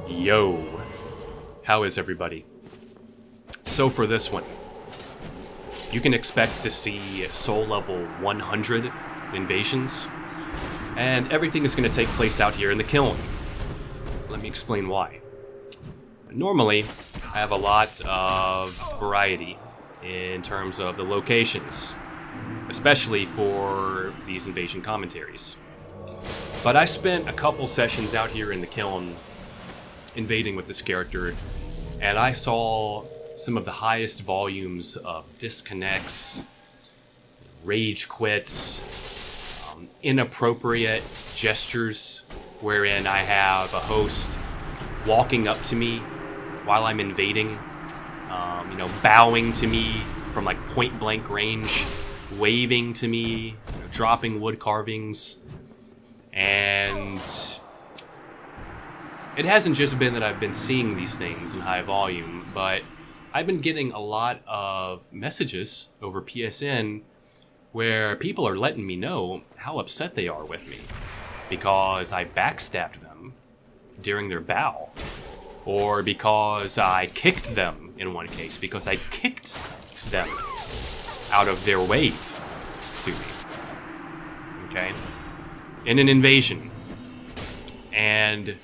Yo, how is everybody? So for this one, you can expect to see soul level 100 invasions, and everything is going to take place out here in the kiln. Let me explain why. Normally, I have a lot of variety in terms of the locations, especially for these invasion commentaries. But I spent a couple sessions out here in the kiln invading with this character, and I saw some of the highest volumes of disconnects, rage quits, inappropriate gestures wherein I have a host walking up to me while I'm invading, bowing to me from like point blank range, waving to me, dropping wood carvings, and it hasn't just been that I've been seeing these things in high volume, but I've been getting a lot of messages over PSN where people are letting me know how upset they are with me because I backstabbed them during their bow, or because I kicked them in one case, because I kicked them out of their wave to me, okay, in an invasion. And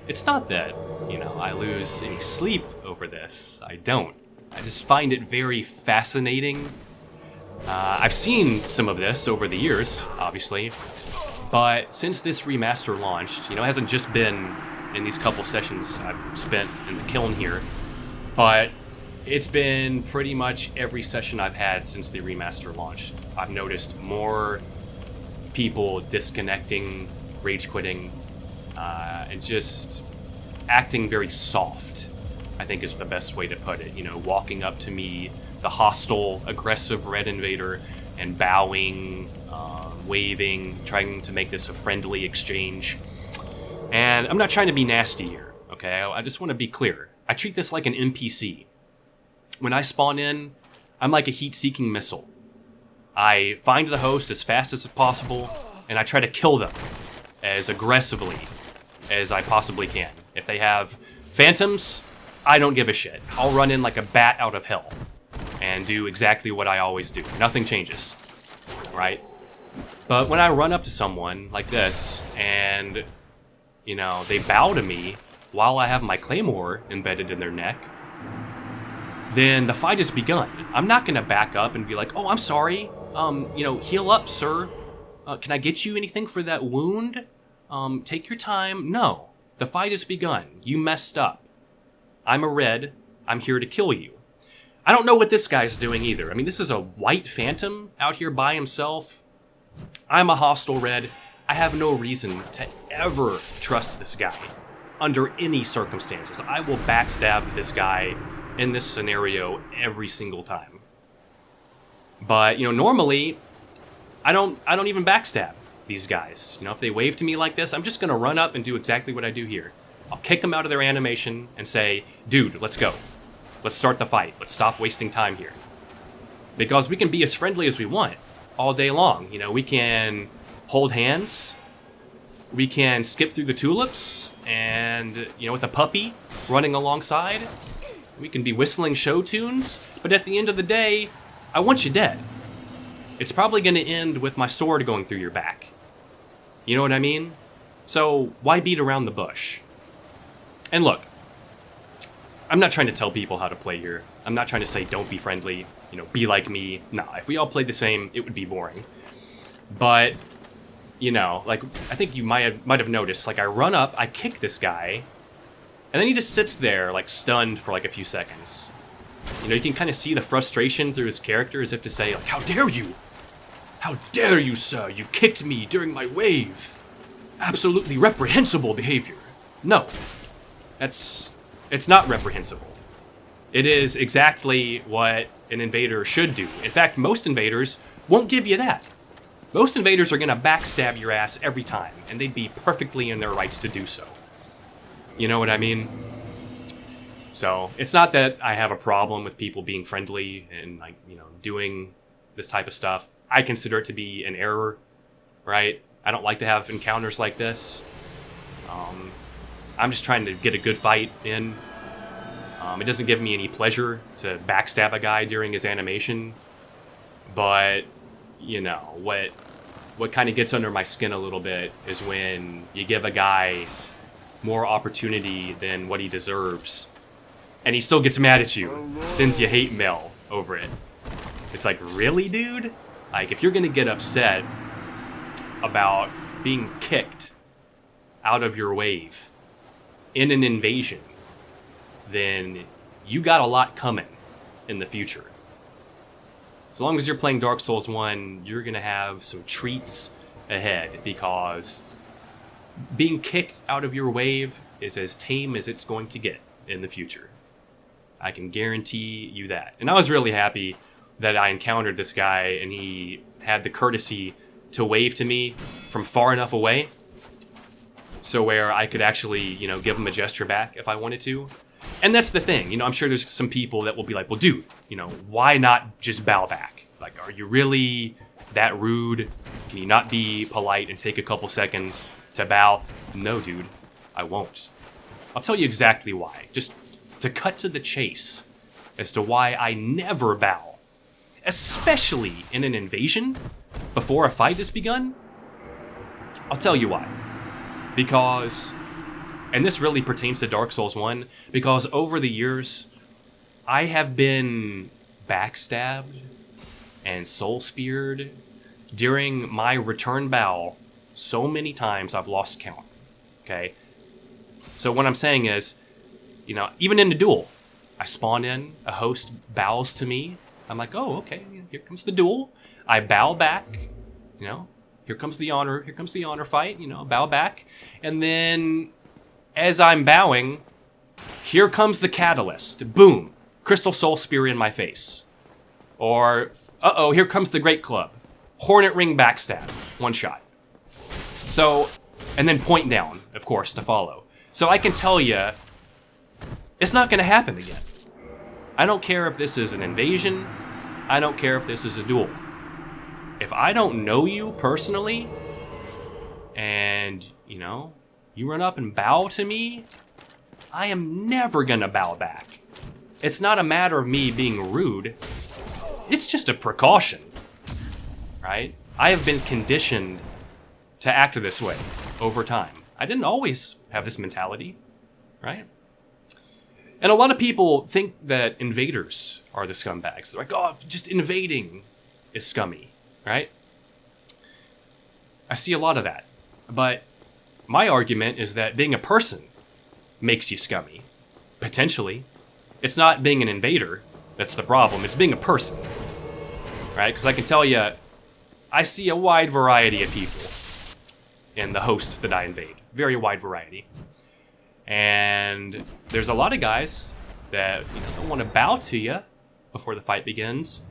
it's not that, I lose any sleep over this. I don't. I just find it very fascinating. I've seen some of this over the years, obviously, but since this remaster launched, it hasn't just been in these couple sessions I've spent in the kiln here, but it's been pretty much every session I've had since the remaster launched. I've noticed more people disconnecting, rage quitting, and just acting very soft, I think is the best way to put it. Walking up to me, the hostile, aggressive red invader, and bowing, waving, trying to make this a friendly exchange. And I'm not trying to be nasty here, okay? I just want to be clear. I treat this like an NPC. When I spawn in, I'm like a heat-seeking missile. I find the host as fast as possible, and I try to kill them as aggressively as I possibly can. If they have phantoms, I don't give a shit. I'll run in like a bat out of hell and do exactly what I always do. Nothing changes, right? But when I run up to someone like this and, they bow to me while I have my claymore embedded in their neck, then the fight has begun. I'm not gonna back up and be like, oh, I'm sorry, heal up, sir. Can I get you anything for that wound? Take your time. No, the fight has begun. You messed up. I'm a red. I'm here to kill you. I don't know what this guy's doing either. I mean, this is a white phantom out here by himself. I'm a hostile red. I have no reason to ever trust this guy under any circumstances. I will backstab this guy in this scenario every single time. But, normally, I don't even backstab these guys. If they wave to me like this, I'm just gonna run up and do exactly what I do here. I'll kick them out of their animation and say, dude, let's go. Let's start the fight. Let's stop wasting time here. Because we can be as friendly as we want all day long. We can hold hands. We can skip through the tulips and, with a puppy running alongside. We can be whistling show tunes. But at the end of the day, I want you dead. It's probably going to end with my sword going through your back. You know what I mean? So why beat around the bush? And look, I'm not trying to tell people how to play here. I'm not trying to say don't be friendly, be like me. Nah, if we all played the same, it would be boring. But, I think you might have noticed, I run up, I kick this guy, and then he just sits there, stunned for a few seconds. You can kind of see the frustration through his character, as if to say, how dare you? How dare you, sir? You kicked me during my wave. Absolutely reprehensible behavior. No, it's not reprehensible. It is exactly what an invader should do. In fact, most invaders won't give you that. Most invaders are going to backstab your ass every time, and they'd be perfectly in their rights to do so. You know what I mean? So, it's not that I have a problem with people being friendly and, doing this type of stuff. I consider it to be an error, right? I don't like to have encounters like this. I'm just trying to get a good fight in. It doesn't give me any pleasure to backstab a guy during his animation, but you know what kind of gets under my skin a little bit is when you give a guy more opportunity than what he deserves, and he still gets mad at you, sends you hate mail over it. It's like, really, dude? Like, if you're gonna get upset about being kicked out of your wave in an invasion, then you got a lot coming in the future. As long as you're playing Dark Souls 1, you're gonna have some treats ahead, because being kicked out of your wave is as tame as it's going to get in the future. I can guarantee you that. And I was really happy that I encountered this guy and he had the courtesy to wave to me from far enough away so where I could actually, you know, give him a gesture back if I wanted to. And that's the thing, you know, I'm sure there's some people that will be like, well, dude, you know, why not just bow back? Like, are you really that rude? Can you not be polite and take a couple seconds to bow? No, dude, I won't. I'll tell you exactly why. Just to cut to the chase as to why I never bow, especially in an invasion before a fight has begun. I'll tell you why. Because, and this really pertains to Dark Souls 1, because over the years, I have been backstabbed and soul speared during my return bow so many times I've lost count, okay? So what I'm saying is, you know, even in the duel, I spawn in, a host bows to me, I'm like, oh, okay, here comes the duel, I bow back, you know, here comes the honor fight, you know, bow back, and then as I'm bowing, here comes the catalyst, boom, Crystal Soul Spear in my face, or, uh-oh, here comes the Great Club, Hornet Ring backstab, one shot. So, and then point down, of course, to follow. So I can tell you, it's not gonna happen again. I don't care if this is an invasion, I don't care if this is a duel. If I don't know you personally, and, you know, you run up and bow to me, I am never gonna bow back. It's not a matter of me being rude, it's just a precaution, right? I have been conditioned to act this way over time. I didn't always have this mentality, right? And a lot of people think that invaders are the scumbags. They're like, oh, just invading is scummy, right? I see a lot of that. But my argument is that being a person makes you scummy. Potentially. It's not being an invader that's the problem. It's being a person, right? Because I can tell you, I see a wide variety of people in the hosts that I invade. Very wide variety. And there's a lot of guys that, you know, don't want to bow to you before the fight begins.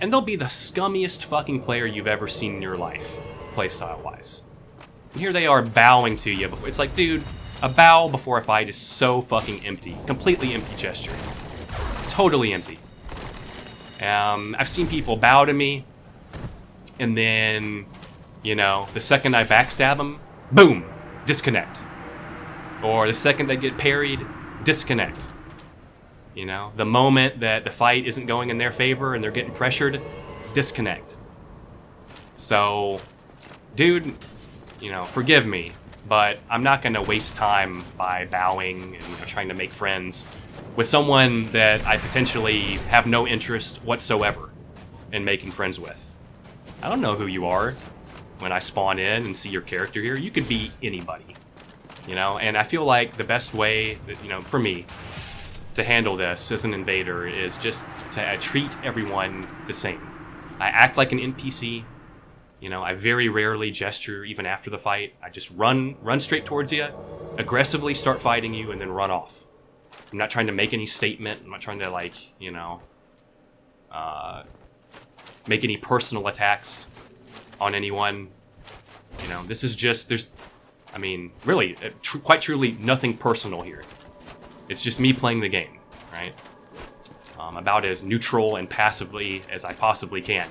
And they'll be the scummiest fucking player you've ever seen in your life, playstyle-wise. And here they are bowing to you before. It's like, dude, a bow before a fight is so fucking empty. Completely empty gesture. Totally empty. I've seen people bow to me, and then, you know, the second I backstab them, boom, disconnect. Or the second they get parried, disconnect. You know, the moment that the fight isn't going in their favor and they're getting pressured, disconnect. So, dude, you know, forgive me, but I'm not gonna waste time by bowing and, you know, trying to make friends with someone that I potentially have no interest whatsoever in making friends with. I don't know who you are when I spawn in and see your character here. You could be anybody, you know? And I feel like the best way, that, you know, for me to handle this as an invader is just to treat everyone the same. I act like an NPC, you know, I very rarely gesture even after the fight. I just run straight towards you, aggressively start fighting you, and then run off. I'm not trying to make any statement. I'm not trying to, like, you know, make any personal attacks on anyone. You know, this is just, I mean, really, quite truly, nothing personal here. It's just me playing the game, right? About as neutral and passively as I possibly can.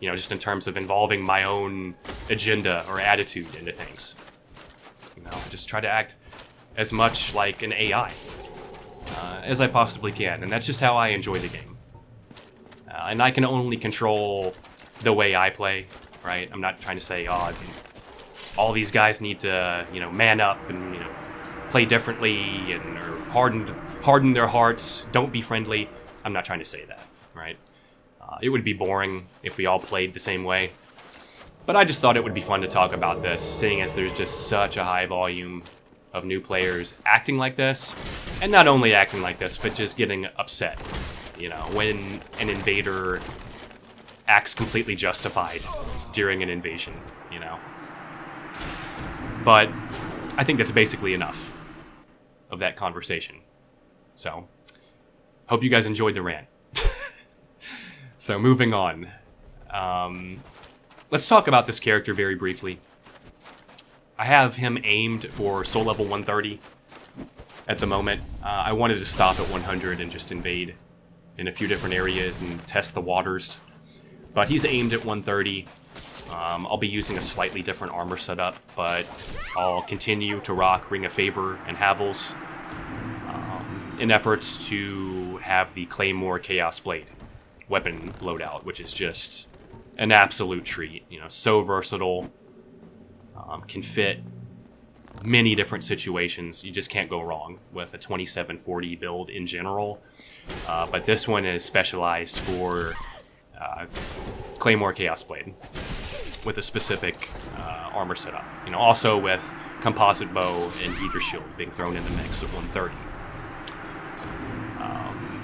You know, just in terms of involving my own agenda or attitude into things. You know, I just try to act as much like an AI as I possibly can, and that's just how I enjoy the game. And I can only control the way I play, right? I'm not trying to say, oh, dude, all these guys need to, you know, man up and, you know, play differently and or harden their hearts, don't be friendly. I'm not trying to say that, right? It would be boring if we all played the same way. But I just thought it would be fun to talk about this, seeing as there's just such a high volume of new players acting like this, and not only acting like this, but just getting upset, you know, when an invader acts completely justified during an invasion, you know. But I think that's basically enough of that conversation. So, hope you guys enjoyed the rant. So, moving on. Let's talk about this character very briefly. I have him aimed for soul level 130 at the moment. I wanted to stop at 100 and just invade in a few different areas and test the waters. But he's aimed at 130. I'll be using a slightly different armor setup, but I'll continue to rock Ring of Favor and Havels in efforts to have the Claymore Chaos Blade weapon loadout, which is just an absolute treat. You know, so versatile, can fit many different situations. You just can't go wrong with a 2740 build in general. But this one is specialized for Claymore Chaos Blade with a specific armor setup. You know, also with composite bow and heater shield being thrown in the mix at 130.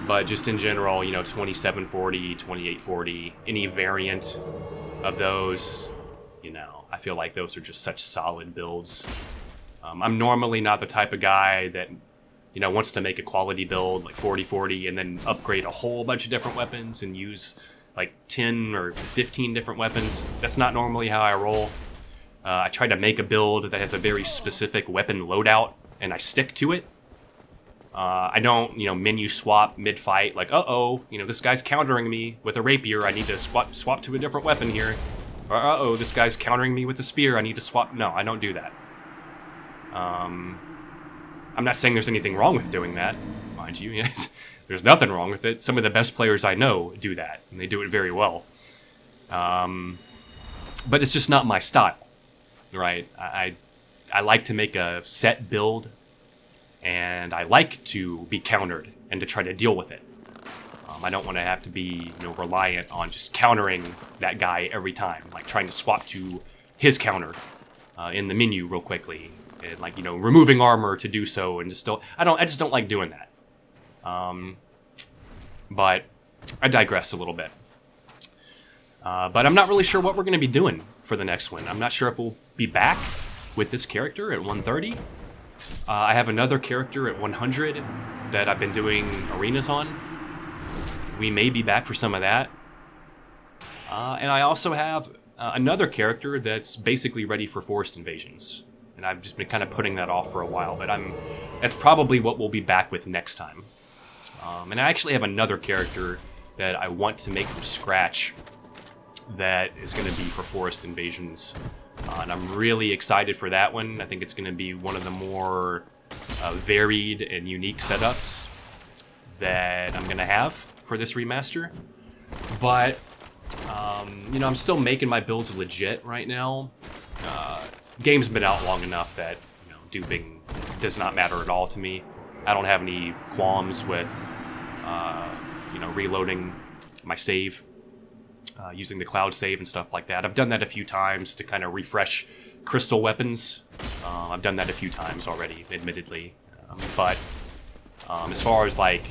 But just in general, you know, 2740, 2840, any variant of those, you know, I feel like those are just such solid builds. I'm normally not the type of guy that, you know, wants to make a quality build like 4040 and then upgrade a whole bunch of different weapons and use like 10 or 15 different weapons. That's not normally how I roll. I try to make a build that has a very specific weapon loadout and I stick to it. I don't, you know, menu swap mid-fight, like, uh-oh, you know, this guy's countering me with a rapier, I need to swap to a different weapon here. Or, uh-oh, this guy's countering me with a spear, I need to swap. No, I don't do that. I'm not saying there's anything wrong with doing that, mind you. There's nothing wrong with it. Some of the best players I know do that, and they do it very well. But it's just not my style, right? I like to make a set build, and I like to be countered and to try to deal with it. I don't want to have to be, you know, reliant on just countering that guy every time, like trying to swap to his counter in the menu real quickly, and like, you know, removing armor to do so, and I just don't like doing that. But I digress a little bit. But I'm not really sure what we're going to be doing for the next one. I'm not sure if we'll be back with this character at 130. I have another character at 100 that I've been doing arenas on. We may be back for some of that. And I also have another character that's basically ready for forest invasions. And I've just been kind of putting that off for a while, but that's probably what we'll be back with next time. And I actually have another character that I want to make from scratch that is going to be for forest invasions. And I'm really excited for that one. I think it's going to be one of the more varied and unique setups that I'm going to have for this remaster. But, you know, I'm still making my builds legit right now. Game's been out long enough that, you know, duping does not matter at all to me. I don't have any qualms with, you know, reloading my save. Using the cloud save and stuff like that. I've done that a few times to kind of refresh crystal weapons. I've done that a few times already, admittedly. But as far as like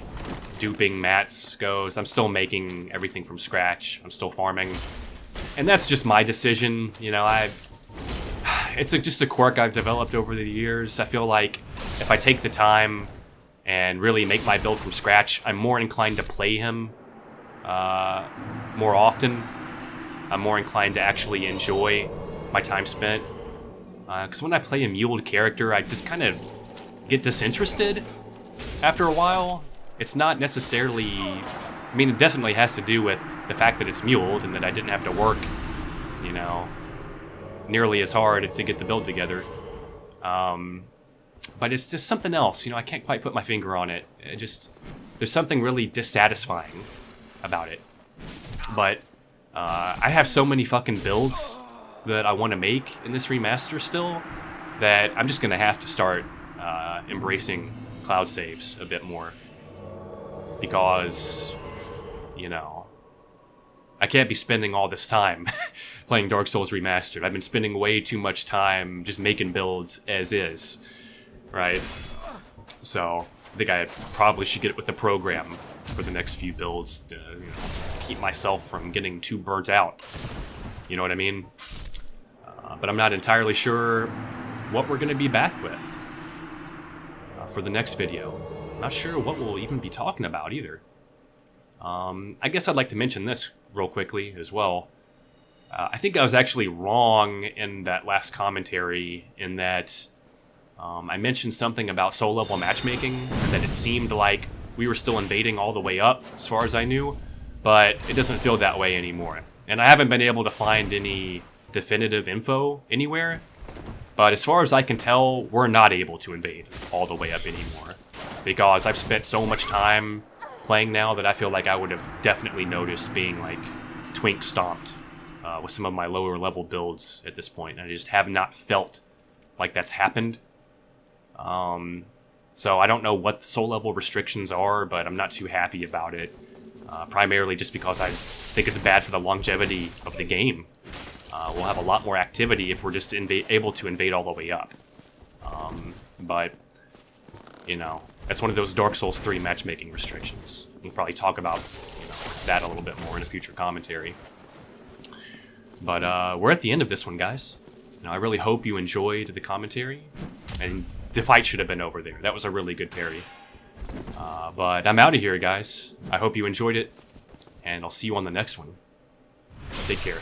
duping mats goes, I'm still making everything from scratch. I'm still farming. And that's just my decision. You know, it's just a quirk I've developed over the years. I feel like if I take the time and really make my build from scratch, I'm more inclined to play him more often. I'm more inclined to actually enjoy my time spent. Because when I play a muled character, I just kind of get disinterested after a while. It's not necessarily... I mean, it definitely has to do with the fact that it's muled and that I didn't have to work, you know, nearly as hard to get the build together. But it's just something else, you know, I can't quite put my finger on it. There's something really dissatisfying about it. But I have so many fucking builds that I want to make in this remaster still that I'm just going to have to start embracing cloud saves a bit more. Because, you know, I can't be spending all this time playing Dark Souls Remastered. I've been spending way too much time just making builds as is, right? So I think I probably should get with the program for the next few builds to, you know, keep myself from getting too burnt out. You know what I mean? But I'm not entirely sure what we're going to be back with for the next video. I'm not sure what we'll even be talking about either. I guess I'd like to mention this real quickly as well. I think I was actually wrong in that last commentary in that I mentioned something about soul level matchmaking, and that it seemed like we were still invading all the way up, as far as I knew, but it doesn't feel that way anymore. And I haven't been able to find any definitive info anywhere, but as far as I can tell, we're not able to invade all the way up anymore, because I've spent so much time playing now that I feel like I would have definitely noticed being like twink stomped with some of my lower level builds at this point, and I just have not felt like that's happened. So I don't know what the soul level restrictions are, but I'm not too happy about it. Primarily just because I think it's bad for the longevity of the game. We'll have a lot more activity if we're just able to invade all the way up. But, you know, that's one of those Dark Souls 3 matchmaking restrictions. We'll probably talk about, you know, that a little bit more in a future commentary. But we're at the end of this one, guys. You know, I really hope you enjoyed the commentary. And the fight should have been over there. That was a really good parry. But I'm out of here, guys. I hope you enjoyed it, and I'll see you on the next one. Take care.